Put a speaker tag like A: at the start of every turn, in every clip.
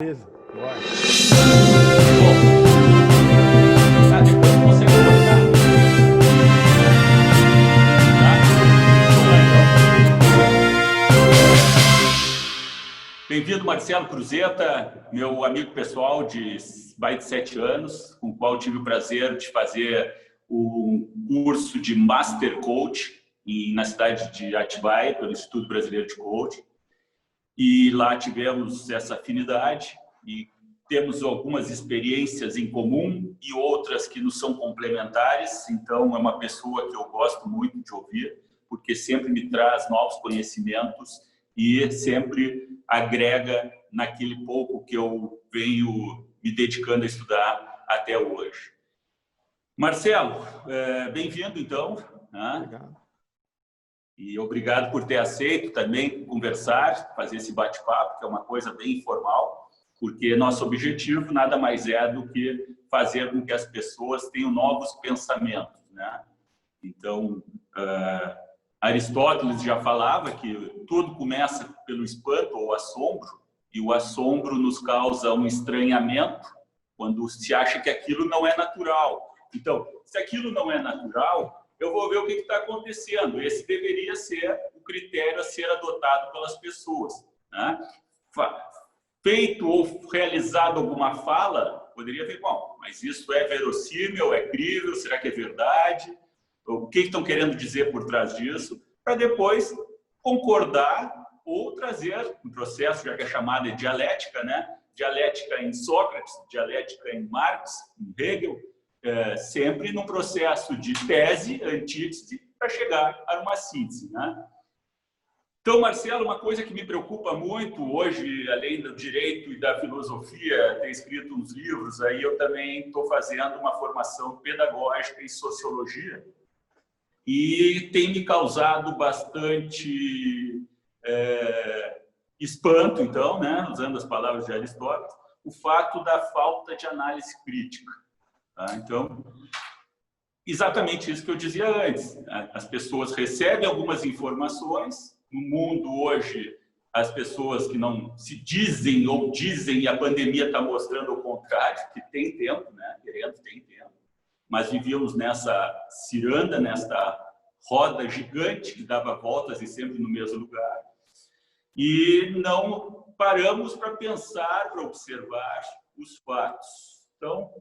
A: Beleza, bora.
B: Depois você colocar. Tá? Bem-vindo, Marcelo Cruzeta, meu amigo pessoal de mais de 7 anos, com o qual tive o prazer de fazer um curso de Master Coach na cidade de Atibaia, pelo Instituto Brasileiro de Coaching. E lá tivemos essa afinidade e temos algumas experiências em comum e outras que nos são complementares. Então, é uma pessoa que eu gosto muito de ouvir, porque sempre me traz novos conhecimentos e sempre agrega naquele pouco que eu venho me dedicando a estudar até hoje. Marcelo, bem-vindo, então.
A: Obrigado.
B: E obrigado por ter aceito também conversar, fazer esse bate-papo, que é uma coisa bem informal, porque nosso objetivo nada mais é do que fazer com que as pessoas tenham novos pensamentos, né? Então, Aristóteles já falava que tudo começa pelo espanto ou assombro, e o assombro nos causa um estranhamento quando se acha que aquilo não é natural. Então, se aquilo não é natural, eu vou ver o que está acontecendo. Esse deveria ser o critério a ser adotado pelas pessoas, né? Feito ou realizado alguma fala, poderia ver, bom, mas isso é verossímil, é crível, será que é verdade? O que estão querendo dizer por trás disso? Para depois concordar ou trazer um processo, já que é chamada de dialética, né? Dialética em Sócrates, dialética em Marx, em Hegel, sempre num processo de tese, antítese, para chegar a uma síntese, né? Então, Marcelo, uma coisa que me preocupa muito hoje, além do direito e da filosofia, ter escrito uns livros, aí eu também estou fazendo uma formação pedagógica em sociologia e tem me causado bastante espanto, então, né, usando as palavras de Aristóteles, o fato da falta de análise crítica. Tá? Então, exatamente isso que eu dizia antes. As pessoas recebem algumas informações. No mundo hoje, as pessoas que não se dizem ou dizem, e a pandemia está mostrando o contrário, que tem tempo, né? Querendo, tem tempo. Mas vivíamos nessa ciranda, nessa roda gigante que dava voltas e sempre no mesmo lugar. E não paramos para pensar, para observar os fatos. Então,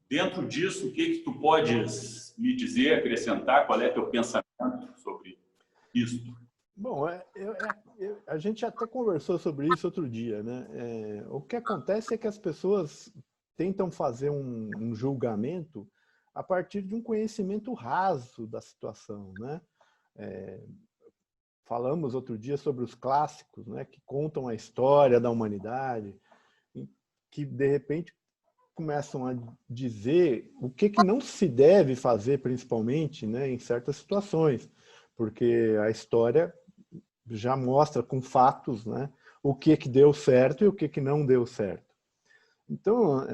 B: dentro disso, o que tu podes me dizer, acrescentar? Qual é teu pensamento sobre isso?
A: Bom, a gente até conversou sobre isso outro dia, né? O que acontece é que as pessoas tentam fazer um julgamento a partir de um conhecimento raso da situação, né? Falamos outro dia sobre os clássicos, né? Que contam a história da humanidade, que de repente começam a dizer o que não se deve fazer, principalmente, né, em certas situações, porque a história já mostra com fatos, né, o que deu certo e o que não deu certo. Então,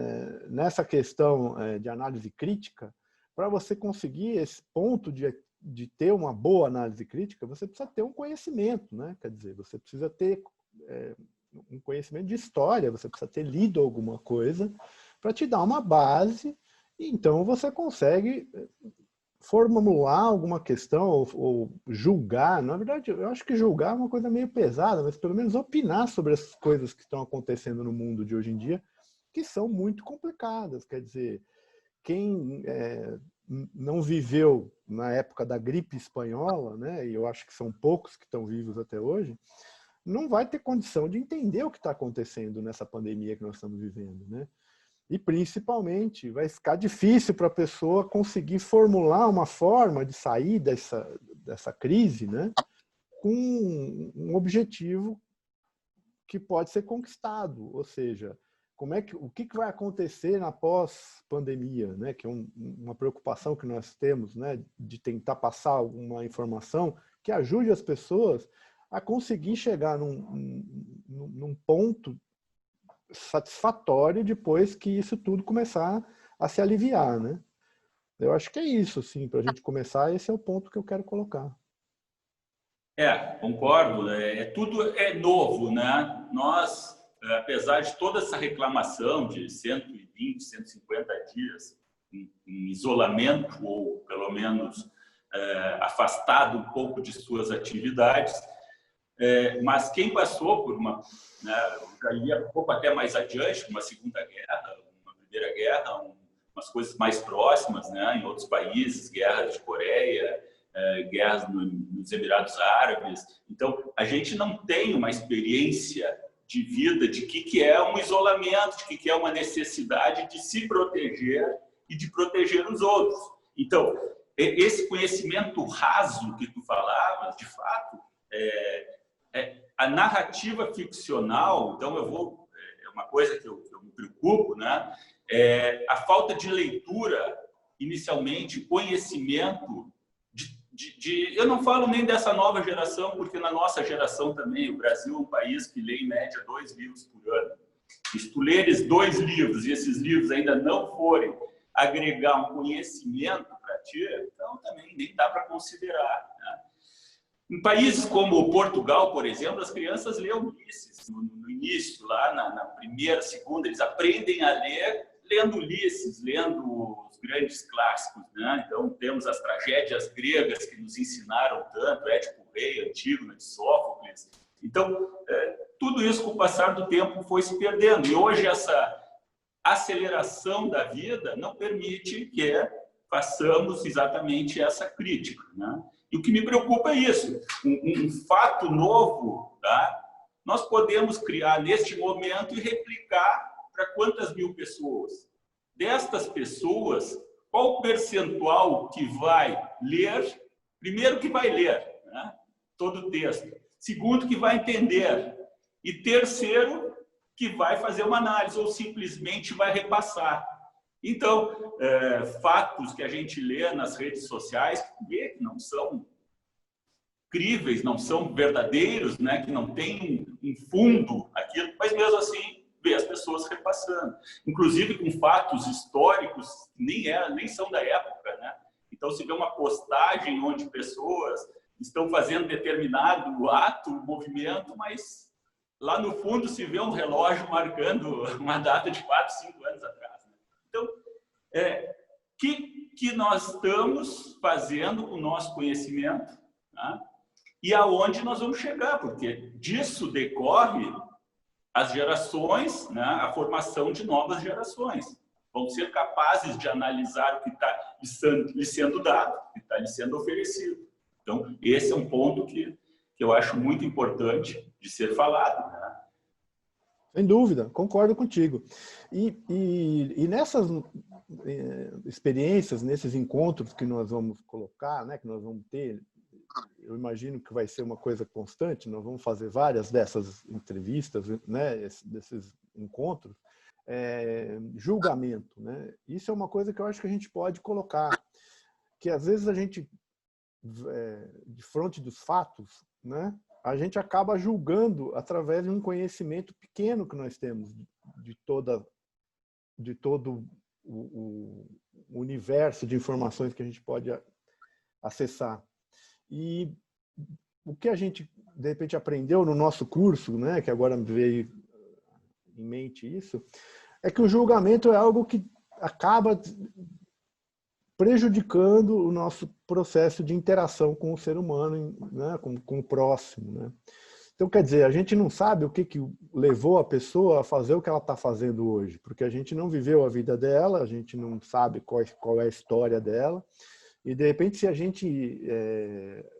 A: nessa questão de análise crítica, para você conseguir esse ponto de ter uma boa análise crítica, você precisa ter um conhecimento, né? Quer dizer, você precisa ter um conhecimento de história, você precisa ter lido alguma coisa para te dar uma base, e então você consegue formular alguma questão ou julgar. Na verdade, eu acho que julgar é uma coisa meio pesada, mas pelo menos opinar sobre as coisas que estão acontecendo no mundo de hoje em dia, que são muito complicadas. Quer dizer, quem não viveu na época da gripe espanhola, né, e eu acho que são poucos que estão vivos até hoje, não vai ter condição de entender o que está acontecendo nessa pandemia que nós estamos vivendo, né? E, principalmente, vai ficar difícil para a pessoa conseguir formular uma forma de sair dessa crise, né, com um objetivo que pode ser conquistado. Ou seja, o que vai acontecer na pós-pandemia, né, que é uma preocupação que nós temos, né, de tentar passar alguma informação que ajude as pessoas a conseguir chegar num ponto satisfatório depois que isso tudo começar a se aliviar, né? Eu acho que é isso, assim, para a gente começar, esse é o ponto que eu quero colocar.
B: Concordo. Tudo é novo, né? Nós apesar de toda essa reclamação de 120, 150 dias em isolamento, ou pelo menos afastado um pouco de suas atividades, mas quem passou por uma, né, eu já ia um pouco até mais adiante, uma Segunda Guerra, uma Primeira Guerra, umas coisas mais próximas, né, em outros países, guerras de Coreia, guerras nos Emirados Árabes. Então, a gente não tem uma experiência de vida de que é um isolamento, de que é uma necessidade de se proteger e de proteger os outros. Então, esse conhecimento raso que tu falavas, de fato, a narrativa ficcional, então é uma coisa que eu me preocupo, né? A falta de leitura, inicialmente, conhecimento eu não falo nem dessa nova geração, porque na nossa geração também, o Brasil é um país que lê em média 2 livros por ano. E se tu leres 2 livros e esses livros ainda não forem agregar um conhecimento para ti, então também nem dá para considerar, né? Em países como Portugal, por exemplo, as crianças lêem Ulisses no início, lá na primeira, segunda, eles aprendem a ler lendo Ulisses, lendo os grandes clássicos, né? Então, temos as tragédias gregas que nos ensinaram tanto, Édipo Rei, Antígona, de Sófocles. Então, tudo isso, com o passar do tempo, foi se perdendo. E hoje, essa aceleração da vida não permite que façamos exatamente essa crítica, né? E o que me preocupa é isso, um fato novo, tá? Nós podemos criar neste momento e replicar para quantas mil pessoas? Destas pessoas, qual o percentual que vai ler? Primeiro, que vai ler, né, todo o texto. Segundo, que vai entender. E terceiro, que vai fazer uma análise ou simplesmente vai repassar. Então, fatos que a gente lê nas redes sociais, que não são críveis, não são verdadeiros, né, que não tem um fundo aquilo, mas mesmo assim ver as pessoas repassando, inclusive com fatos históricos que nem são da época, né? Então se vê uma postagem onde pessoas estão fazendo determinado ato, movimento, mas lá no fundo se vê um relógio marcando uma data de 4, 5 anos atrás, né? Então, que nós estamos fazendo com o nosso conhecimento, né? E aonde nós vamos chegar, porque disso decorre as gerações, né, a formação de novas gerações. Vão ser capazes de analisar o que está lhe sendo dado, o que está lhe sendo oferecido. Então, esse é um ponto que eu acho muito importante de ser falado, né?
A: Sem dúvida, concordo contigo. E nessas experiências, nesses encontros que nós vamos colocar, né, que nós vamos ter, eu imagino que vai ser uma coisa constante, nós vamos fazer várias dessas entrevistas, né, desses encontros, julgamento, né? Isso é uma coisa que eu acho que a gente pode colocar, que às vezes a gente, de frente dos fatos, né, a gente acaba julgando através de um conhecimento pequeno que nós temos de todo o universo de informações que a gente pode acessar. E o que a gente, de repente, aprendeu no nosso curso, né, que agora me veio em mente isso, é que o julgamento é algo que acaba prejudicando o nosso processo de interação com o ser humano, né, com o próximo, né? Então, quer dizer, a gente não sabe o que levou a pessoa a fazer o que ela está fazendo hoje, porque a gente não viveu a vida dela, a gente não sabe qual é a história dela. E, de repente, se a gente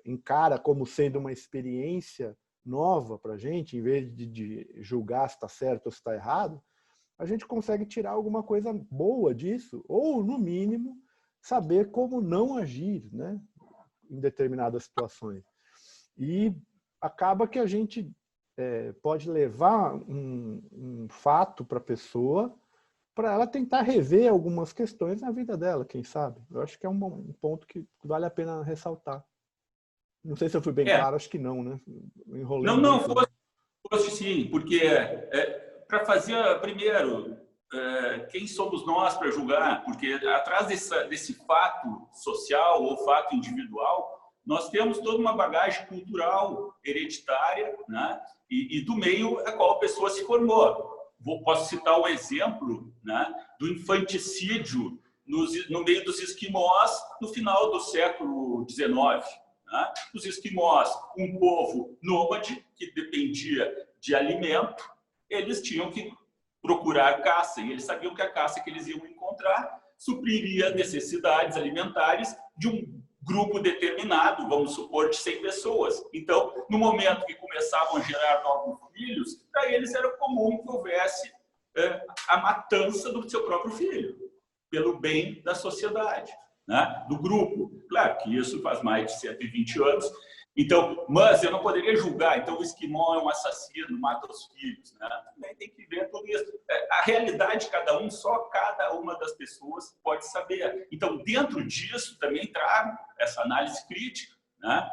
A: encara como sendo uma experiência nova para a gente, em vez de julgar se está certo ou se está errado, a gente consegue tirar alguma coisa boa disso, ou, no mínimo, saber como não agir, né, em determinadas situações. E acaba que a gente pode levar um fato para a pessoa, para ela tentar rever algumas questões na vida dela, quem sabe? Eu acho que é um ponto que vale a pena ressaltar. Não sei se eu fui bem claro, acho que não, né?
B: Enrolei não, fosse sim, porque para fazer, primeiro, quem somos nós para julgar? Porque atrás desse fato social ou fato individual, nós temos toda uma bagagem cultural, hereditária, né? E do meio a qual a pessoa se formou. Posso citar o exemplo, né, do infanticídio no meio dos esquimós no final do século XIX. Né? Os esquimós, um povo nômade que dependia de alimento, eles tinham que procurar caça, e eles sabiam que a caça que eles iam encontrar supriria necessidades alimentares de um grupo determinado, vamos supor, de 100 pessoas. Então, no momento que começavam a gerar novos filhos, para eles era comum que houvesse a matança do seu próprio filho, pelo bem da sociedade, né? Do grupo. Claro que isso faz mais de 120 anos. Então, mas eu não poderia julgar, então o esquimó é um assassino, mata os filhos, né? Também tem que ver tudo isso. A realidade de cada um, só cada uma das pessoas pode saber. Então, dentro disso, também trago essa análise crítica, né?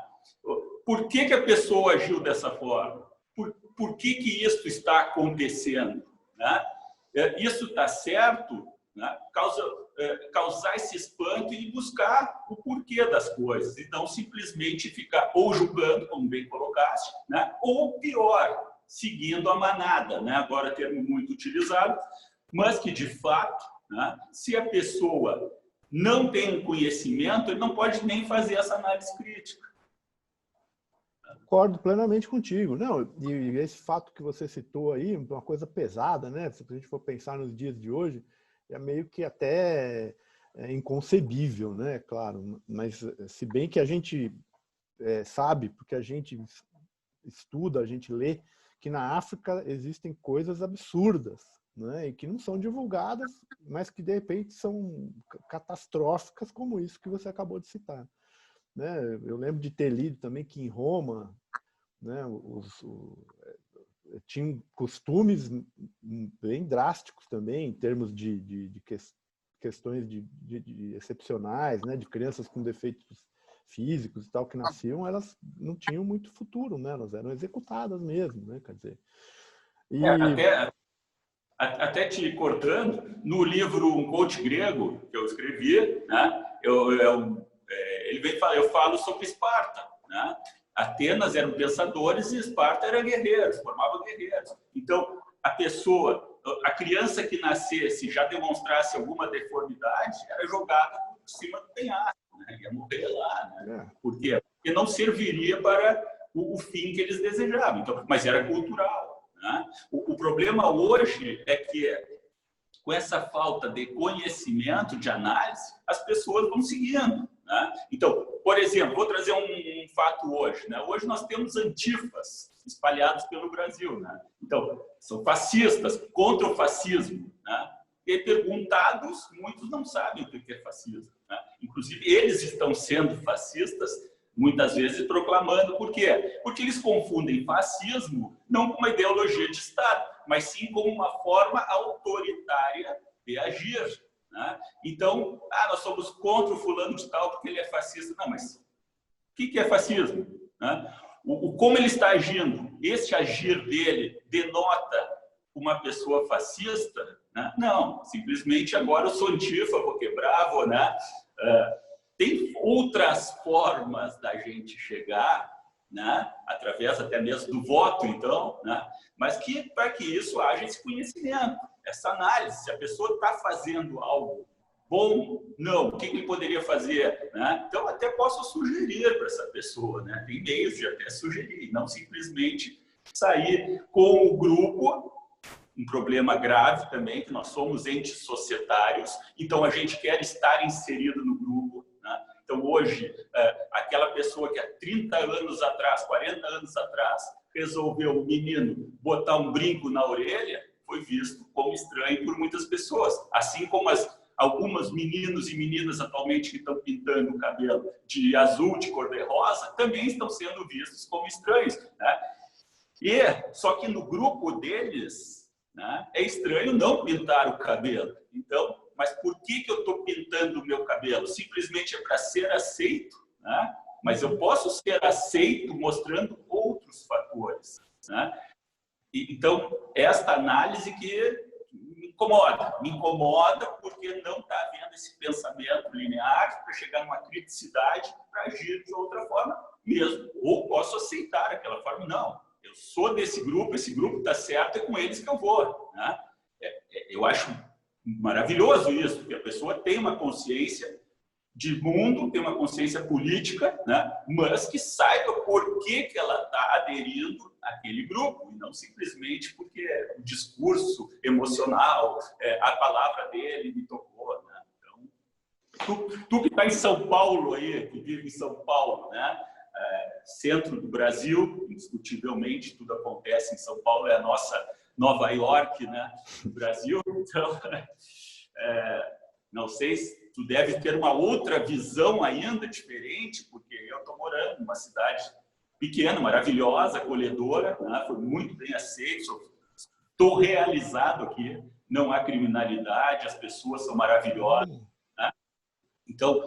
B: Por que a pessoa agiu dessa forma? Por que isso está acontecendo? Né? Isso está certo? Né? Causar esse espanto e buscar o porquê das coisas, e não simplesmente ficar ou julgando, como bem colocaste, né? Ou pior, seguindo a manada, né? Agora termo muito utilizado, mas que de fato, né, se a pessoa não tem um conhecimento, ele não pode nem fazer essa análise crítica.
A: Concordo plenamente contigo. Não, e esse fato que você citou aí, uma coisa pesada, né? Se a gente for pensar nos dias de hoje, é meio que até inconcebível, né? Claro, mas se bem que a gente sabe, porque a gente estuda, a gente lê, que na África existem coisas absurdas, né? E que não são divulgadas, mas que de repente são catastróficas, como isso que você acabou de citar. Né? Eu lembro de ter lido também que em Roma, né, tinham costumes bem drásticos também, em termos de questões de excepcionais, né, de crianças com defeitos físicos e tal, que nasciam, elas não tinham muito futuro, né, elas eram executadas mesmo, né, quer dizer. E...
B: Até te cortando, no livro Um Coach Grego, que eu escrevi, né, ele vem falar, eu falo sobre Esparta, né? Atenas eram pensadores e Esparta era guerreiros, formava guerreiros. Então, a criança que nascesse já demonstrasse alguma deformidade, era jogada por cima do penhasco, né? Ia morrer lá, né? Por quê? Porque não serviria para o fim que eles desejavam. Então, mas era cultural, né? O problema hoje é que, com essa falta de conhecimento, de análise, as pessoas vão seguindo, né? Então, por exemplo, vou trazer um fato hoje, né? Hoje nós temos antifas espalhados pelo Brasil, né? Então, são fascistas, contra o fascismo, né? E perguntados, muitos não sabem o que é fascismo, né? Inclusive, eles estão sendo fascistas, muitas vezes proclamando. Por quê? Porque eles confundem fascismo não com uma ideologia de Estado, mas sim como uma forma autoritária de agir, né? Então, nós somos contra o fulano de tal porque ele é fascista. Não, mas o que é fascismo? Né? Como ele está agindo, esse agir dele denota uma pessoa fascista? Né? Não, simplesmente agora eu sou antifa, vou quebrar, vou, né? Tem outras formas da gente chegar, né? Através até mesmo do voto, então, né? Mas que para que isso haja esse conhecimento, essa análise, se a pessoa está fazendo algo bom, não, o que ele poderia fazer, né? Então, até posso sugerir para essa pessoa, né? Tem meios de até sugerir, não simplesmente sair com o grupo. Um problema grave também, que nós somos entes societários, então a gente quer estar inserido no grupo, né? Então, hoje, aquela pessoa que há 30 anos atrás, 40 anos atrás, resolveu, o menino, botar um brinco na orelha, foi visto como estranho por muitas pessoas. Assim como algumas meninos e meninas atualmente que estão pintando o cabelo de azul, de cor-de-rosa, também estão sendo vistos como estranhos, né? Só que no grupo deles, né, é estranho não pintar o cabelo. Então, mas por que eu estou pintando o meu cabelo? Simplesmente é para ser aceito, né? Mas eu posso ser aceito mostrando outros fatores, né? Então, esta análise que me me incomoda porque não está havendo esse pensamento linear para chegar numa criticidade para agir de outra forma mesmo. Ou posso aceitar aquela forma, não, eu sou desse grupo, esse grupo está certo, é com eles que eu vou. Né? Eu acho maravilhoso isso, porque a pessoa tem uma consciência de mundo, tem uma consciência política, né? Mas que saiba por que ela está aderindo àquele grupo, e não simplesmente porque o discurso emocional, a palavra dele me tocou. Né? Então, tu que está em São Paulo, aí, que vive em São Paulo, né? Centro do Brasil, indiscutivelmente, tudo acontece em São Paulo, é a nossa Nova York, né? Do Brasil. Então, não sei se tu deve ter uma outra visão ainda diferente, porque eu estou morando numa cidade pequena, maravilhosa, acolhedora, né? Foi muito bem aceito, estou realizado aqui, não há criminalidade, as pessoas são maravilhosas. Né? Então,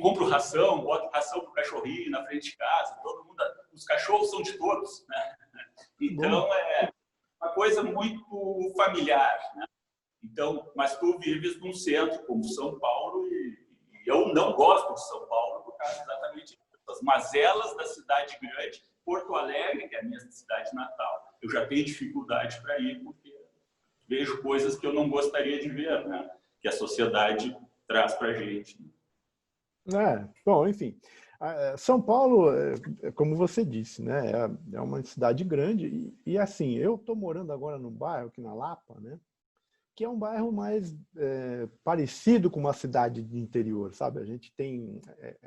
B: compro ração, boto ração para o cachorrinho na frente de casa, todo mundo, os cachorros são de todos. Né? Então, é uma coisa muito familiar. Né? Então, mas tu vives num centro como São Paulo e eu não gosto de São Paulo por causa exatamente das mazelas da cidade grande. Porto Alegre, que é a minha cidade natal, eu já tenho dificuldade para ir porque vejo coisas que eu não gostaria de ver, né? Que a sociedade traz para a gente.
A: Bom, enfim. São Paulo, como você disse, né, é uma cidade grande e assim, eu estou morando agora num bairro aqui na Lapa, né? Que é um bairro mais parecido com uma cidade de interior, sabe? A gente tem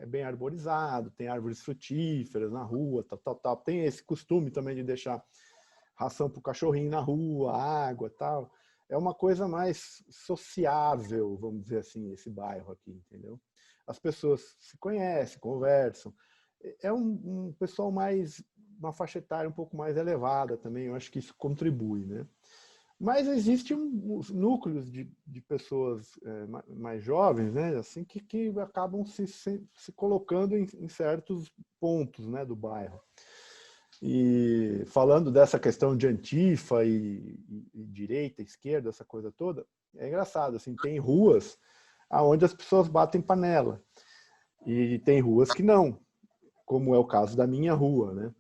A: bem arborizado, tem árvores frutíferas na rua, tal. Tem esse costume também de deixar ração para o cachorrinho na rua, água, tal. É uma coisa mais sociável, vamos dizer assim, esse bairro aqui, entendeu? As pessoas se conhecem, conversam. É um pessoal mais, uma faixa etária um pouco mais elevada também, eu acho que isso contribui, né? Mas existem núcleos de pessoas mais jovens, né, assim, que acabam se colocando em certos pontos, né, do bairro. E falando dessa questão de antifa e direita, esquerda, essa coisa toda, é engraçado, assim, tem ruas onde as pessoas batem panela e tem ruas que não, como é o caso da minha rua, né?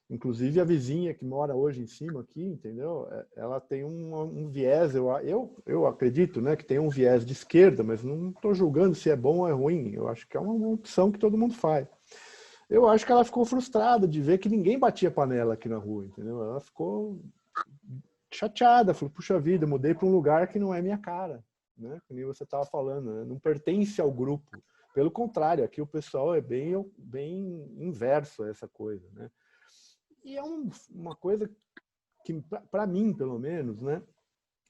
A: Inclusive a vizinha que mora hoje em cima aqui, entendeu? Ela tem um viés, eu acredito, né, que tem um viés de esquerda, mas não estou julgando se é bom ou é ruim. Eu acho que é uma opção que todo mundo faz. Eu acho que ela ficou frustrada de ver que ninguém batia panela aqui na rua, entendeu? Ela ficou chateada, falou, puxa vida, mudei para um lugar que não é minha cara, né? Como você estava falando, né? Não pertence ao grupo. Pelo contrário, aqui o pessoal é bem inverso a essa coisa, né? E é uma coisa que, para mim, pelo menos, né,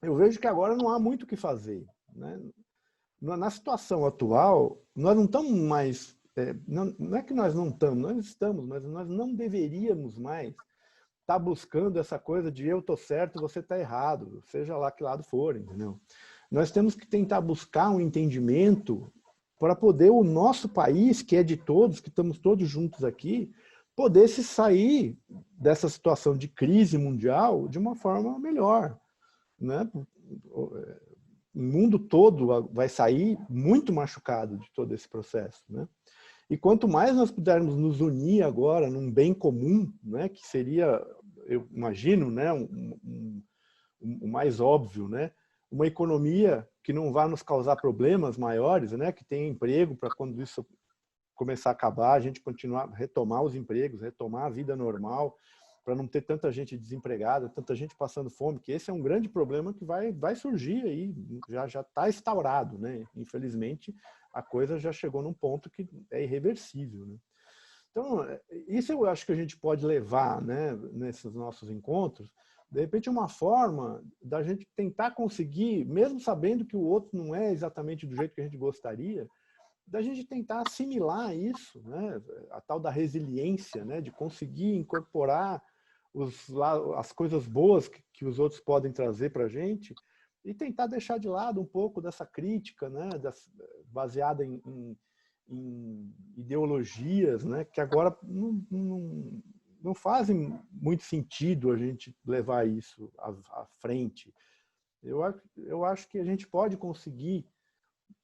A: eu vejo que agora não há muito o que fazer. Né? Na situação atual, nós não estamos mais... não é que nós não estamos, nós estamos, mas nós não deveríamos mais estar buscando essa coisa de eu estou certo, você está errado, seja lá que lado for, entendeu? Nós temos que tentar buscar um entendimento para poder o nosso país, que é de todos, que estamos todos juntos aqui, poder se sair dessa situação de crise mundial de uma forma melhor. Né? O mundo todo vai sair muito machucado de todo esse processo. Né? E quanto mais nós pudermos nos unir agora num bem comum, né, que seria, eu imagino, né, o mais óbvio, né, uma economia que não vá nos causar problemas maiores, né, que tenha emprego para quando isso começar a acabar, a gente continuar, retomar os empregos, retomar a vida normal, para não ter tanta gente desempregada, tanta gente passando fome, que esse é um grande problema que vai surgir aí, já está instaurado, né? Infelizmente, a coisa já chegou num ponto que é irreversível, né? Então, isso eu acho que a gente pode levar, né, nesses nossos encontros, de repente uma forma da gente tentar conseguir, mesmo sabendo que o outro não é exatamente do jeito que a gente gostaria, da gente tentar assimilar isso, né? A tal da resiliência, né? De conseguir incorporar as coisas boas que os outros podem trazer para a gente e tentar deixar de lado um pouco dessa crítica, né? Baseada em ideologias, né? Que agora não fazem muito sentido a gente levar isso à frente. Eu acho que a gente pode conseguir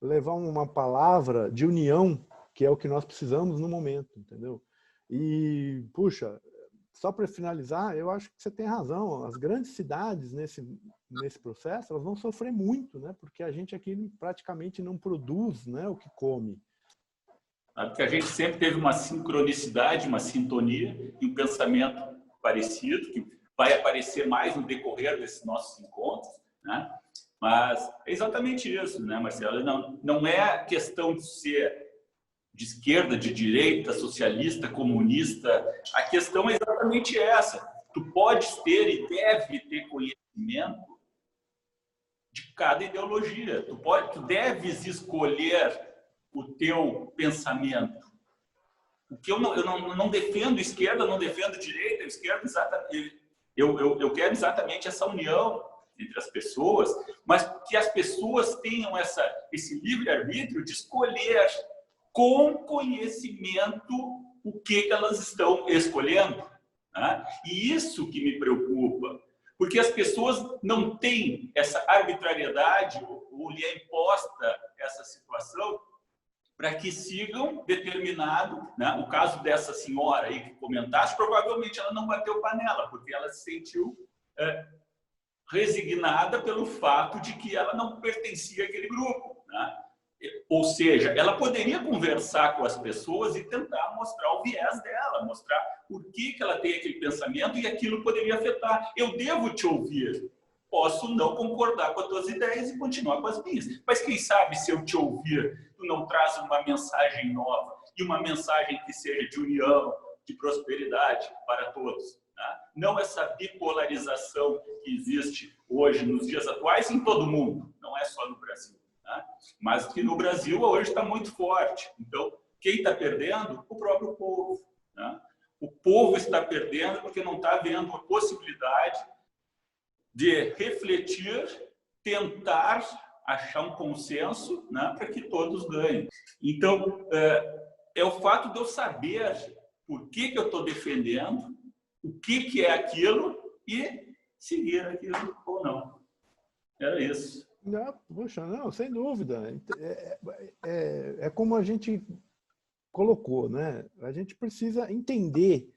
A: levar uma palavra de união, que é o que nós precisamos no momento, entendeu? E, puxa, só para finalizar, eu acho que você tem razão. As grandes cidades nesse processo, elas vão sofrer muito, né? Porque a gente aqui praticamente não produz, né, o que come.
B: Porque a gente sempre teve uma sincronicidade, uma sintonia e um pensamento parecido, que vai aparecer mais no decorrer desses nossos encontros, né? Mas é exatamente isso, né, Marcelo? Não é questão de ser de esquerda, de direita, socialista, comunista. A questão é exatamente essa. Tu podes ter e deve ter conhecimento de cada ideologia. Tu deves escolher o teu pensamento. O que eu não defendo esquerda, não defendo direita, eu quero exatamente essa união entre as pessoas, mas que as pessoas tenham esse livre-arbítrio de escolher com conhecimento o que elas estão escolhendo. Né? E isso que me preocupa, porque as pessoas não têm essa arbitrariedade ou lhe é imposta essa situação para que sigam determinado, né? O caso dessa senhora aí que comentaste, provavelmente ela não bateu panela, porque ela se sentiu resignada pelo fato de que ela não pertencia àquele grupo, né? Ou seja, ela poderia conversar com as pessoas e tentar mostrar o viés dela, mostrar por que ela tem aquele pensamento e aquilo poderia afetar. Eu devo te ouvir. Posso não concordar com as tuas ideias e continuar com as minhas. Mas quem sabe se eu te ouvir, tu não traz uma mensagem nova e uma mensagem que seja de união, de prosperidade para todos. Né? Não essa bipolarização que existe hoje, nos dias atuais, em todo mundo. Não é só no Brasil. Né? Mas que no Brasil hoje está muito forte. Então, quem está perdendo? O próprio povo. Né? O povo está perdendo porque não está vendo a possibilidade de refletir, tentar achar um consenso, né, para que todos ganhem. Então, é o fato de eu saber por que eu estou defendendo, o que é aquilo e seguir aquilo ou não. Era isso.
A: Não, puxa, não, sem dúvida. É como a gente colocou, né? A gente precisa entender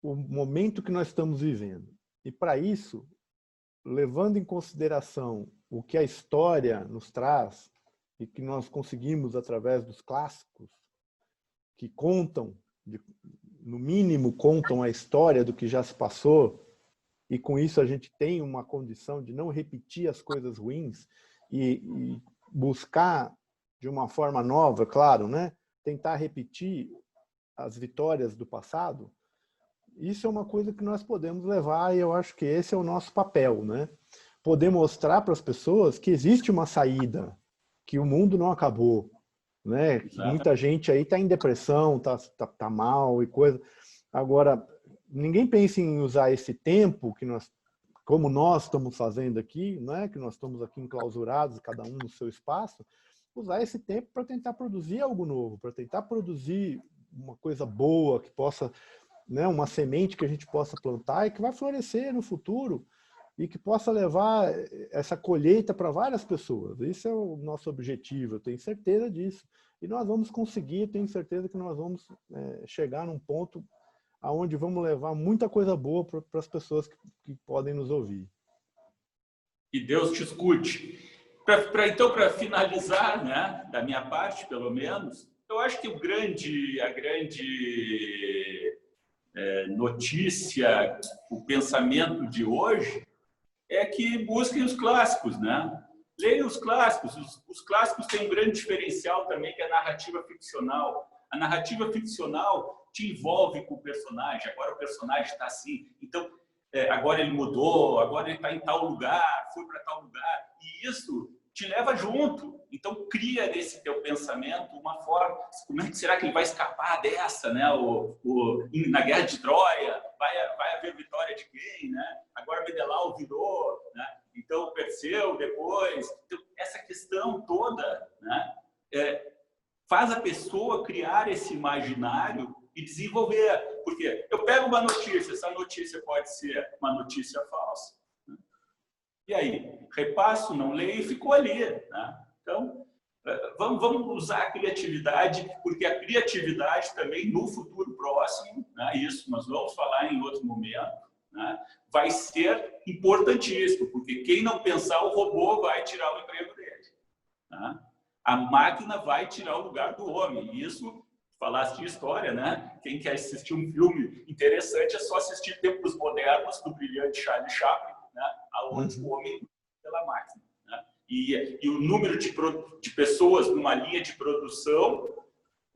A: o momento que nós estamos vivendo. E, para isso, levando em consideração o que a história nos traz e que nós conseguimos através dos clássicos, que contam, no mínimo, contam a história do que já se passou, e com isso a gente tem uma condição de não repetir as coisas ruins e buscar de uma forma nova, claro, né? Tentar repetir as vitórias do passado. Isso é uma coisa que nós podemos levar e eu acho que esse é o nosso papel, né? Poder mostrar para as pessoas que existe uma saída, que o mundo não acabou, né? Que muita gente aí está em depressão, tá mal e coisa. Agora, ninguém pensa em usar esse tempo que como nós estamos fazendo aqui, né? Que nós estamos aqui enclausurados, cada um no seu espaço, usar esse tempo para tentar produzir algo novo, para tentar produzir uma coisa boa que possa, né, uma semente que a gente possa plantar e que vai florescer no futuro e que possa levar essa colheita para várias pessoas. Esse é o nosso objetivo, eu tenho certeza disso. E nós vamos conseguir, tenho certeza que nós vamos chegar num ponto onde vamos levar muita coisa boa para as pessoas que podem nos ouvir.
B: Que Deus te escute. Então, para finalizar, né, da minha parte, pelo menos, eu acho que a grande notícia, o pensamento de hoje é que busquem os clássicos, né? Leiam os clássicos. Os clássicos têm um grande diferencial também, que é a narrativa ficcional. A narrativa ficcional te envolve com o personagem. Agora o personagem está assim. Então, agora ele mudou, agora ele está em tal lugar, foi para tal lugar. E isso te leva junto. Então, cria nesse teu pensamento uma forma. Como é que será que ele vai escapar dessa, né? Na Guerra de Troia, vai haver vitória de quem, né? Agora Menelau virou, né? Então, Perseu depois. Então, essa questão toda, né? Faz a pessoa criar esse imaginário e desenvolver. Porque eu pego uma notícia, essa notícia pode ser uma notícia falsa. Né? E aí? repasso, não leio e ficou ali, né? Então, vamos usar a criatividade, porque a criatividade também, no futuro próximo, né, isso nós vamos falar em outro momento, né, vai ser importantíssimo, porque quem não pensar, o robô vai tirar o emprego dele. Né? A máquina vai tirar o lugar do homem. E isso, falaste de história, né? Quem quer assistir um filme interessante é só assistir Tempos Modernos, do brilhante Charlie Chaplin, né, onde o homem pela máquina. E o número de pessoas numa linha de produção,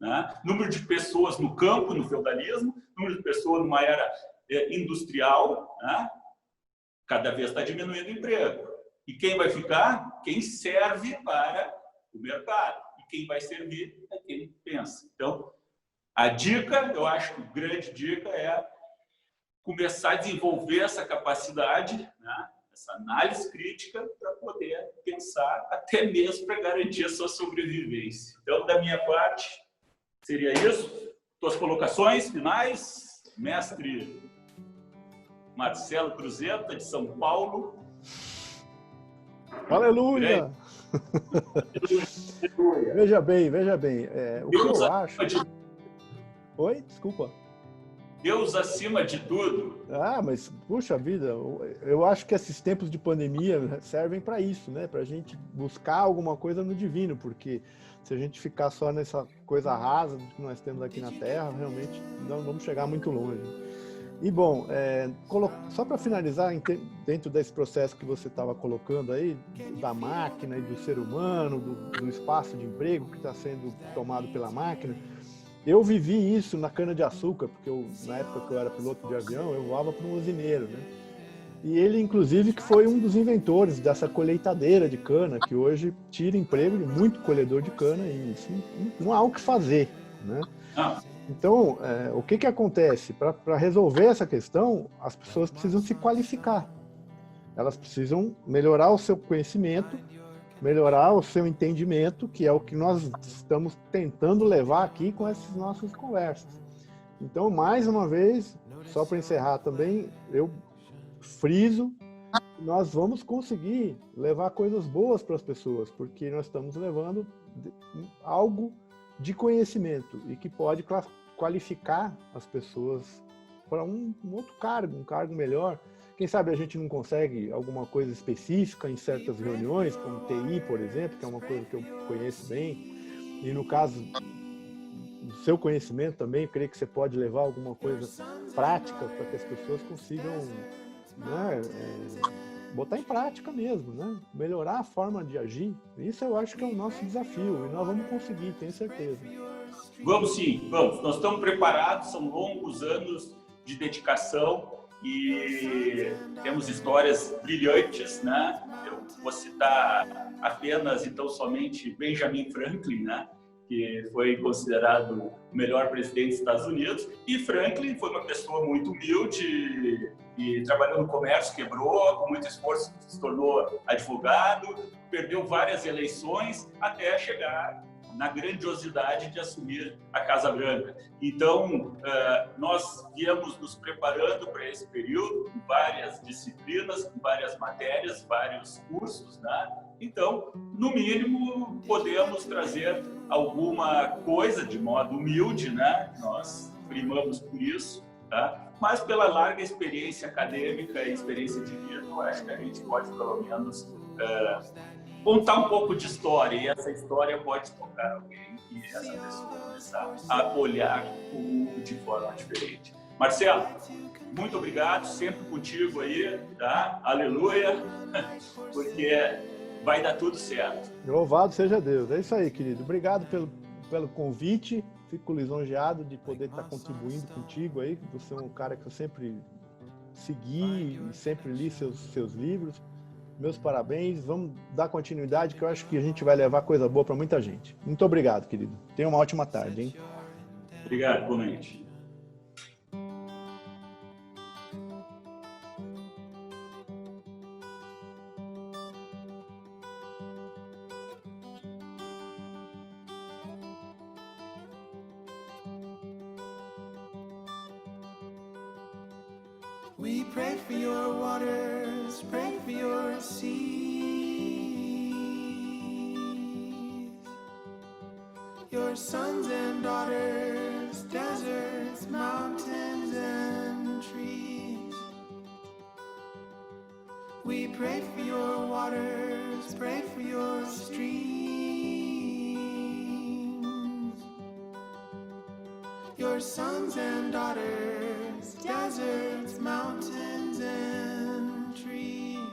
B: né? Número de pessoas no campo, no feudalismo, número de pessoas numa era industrial, né? Cada vez está diminuindo o emprego. E quem vai ficar? Quem serve para o mercado. E quem vai servir é quem pensa. Então, a dica, eu acho que a grande dica é começar a desenvolver essa capacidade, né? Essa análise crítica para poder pensar, até mesmo para garantir a sua sobrevivência. Então, da minha parte, seria isso. Tuas colocações finais, mestre Marcelo Cruzeta, de São Paulo.
A: Aleluia! Veja bem. O que eu acho... Oi? Desculpa.
B: Deus acima de tudo.
A: Ah, mas, puxa vida, eu acho que esses tempos de pandemia servem para isso, né? Para a gente buscar alguma coisa no divino, porque se a gente ficar só nessa coisa rasa que nós temos aqui na Terra, realmente não vamos chegar muito longe. E, bom, só para finalizar, dentro desse processo que você estava colocando aí, da máquina e do ser humano, do espaço de emprego que está sendo tomado pela máquina, eu vivi isso na cana-de-açúcar, porque na época que eu era piloto de avião, eu voava para um usineiro, né? E ele, inclusive, que foi um dos inventores dessa colheitadeira de cana, que hoje tira emprego de muito colhedor de cana e assim, não há o que fazer, né? Então, o que acontece? Para resolver essa questão, as pessoas precisam se qualificar. Elas precisam melhorar o seu conhecimento, melhorar o seu entendimento, que é o que nós estamos tentando levar aqui com essas nossas conversas. Então, mais uma vez, só para encerrar também, eu friso, nós vamos conseguir levar coisas boas para as pessoas, porque nós estamos levando algo de conhecimento e que pode qualificar as pessoas para um outro cargo, um cargo melhor. Quem sabe a gente não consegue alguma coisa específica em certas reuniões, como TI, por exemplo, que é uma coisa que eu conheço bem. E no caso do seu conhecimento também, eu creio que você pode levar alguma coisa prática para que as pessoas consigam, né, botar em prática mesmo, né? Melhorar a forma de agir. Isso eu acho que é o nosso desafio e nós vamos conseguir, tenho certeza.
B: Vamos sim, vamos. Nós estamos preparados, são longos anos de dedicação e temos histórias brilhantes, né? Eu vou citar apenas, então, somente Benjamin Franklin, né? Que foi considerado o melhor presidente dos Estados Unidos. E Franklin foi uma pessoa muito humilde e trabalhou no comércio, quebrou, com muito esforço se tornou advogado, perdeu várias eleições até chegar na grandiosidade de assumir a Casa Branca. Então, nós viemos nos preparando para esse período, com várias disciplinas, com várias matérias, vários cursos, né? Então, no mínimo, podemos trazer alguma coisa de modo humilde, né? Nós primamos por isso, tá? Mas pela larga experiência acadêmica e experiência de vida, eu acho que a gente pode, pelo menos, contar um pouco de história, e essa história pode tocar alguém e essa pessoa começar a olhar o mundo de forma diferente. Marcelo, muito obrigado, sempre contigo aí, tá? Aleluia, porque vai dar tudo certo.
A: Louvado seja Deus. É isso aí, querido. Obrigado pelo convite. Fico lisonjeado de poder estar contribuindo contigo aí. Você é um cara que eu sempre segui e sempre li seus livros. Meus parabéns. Vamos dar continuidade, que eu acho que a gente vai levar coisa boa para muita gente. Muito obrigado, querido. Tenha uma ótima tarde, hein?
B: Obrigado, boa noite.
C: We pray for your waters, pray for your sea. your sons and daughters, deserts, mountains, and trees. We pray for your waters, pray for your streams. Your sons and daughters, deserts, mountains, and trees.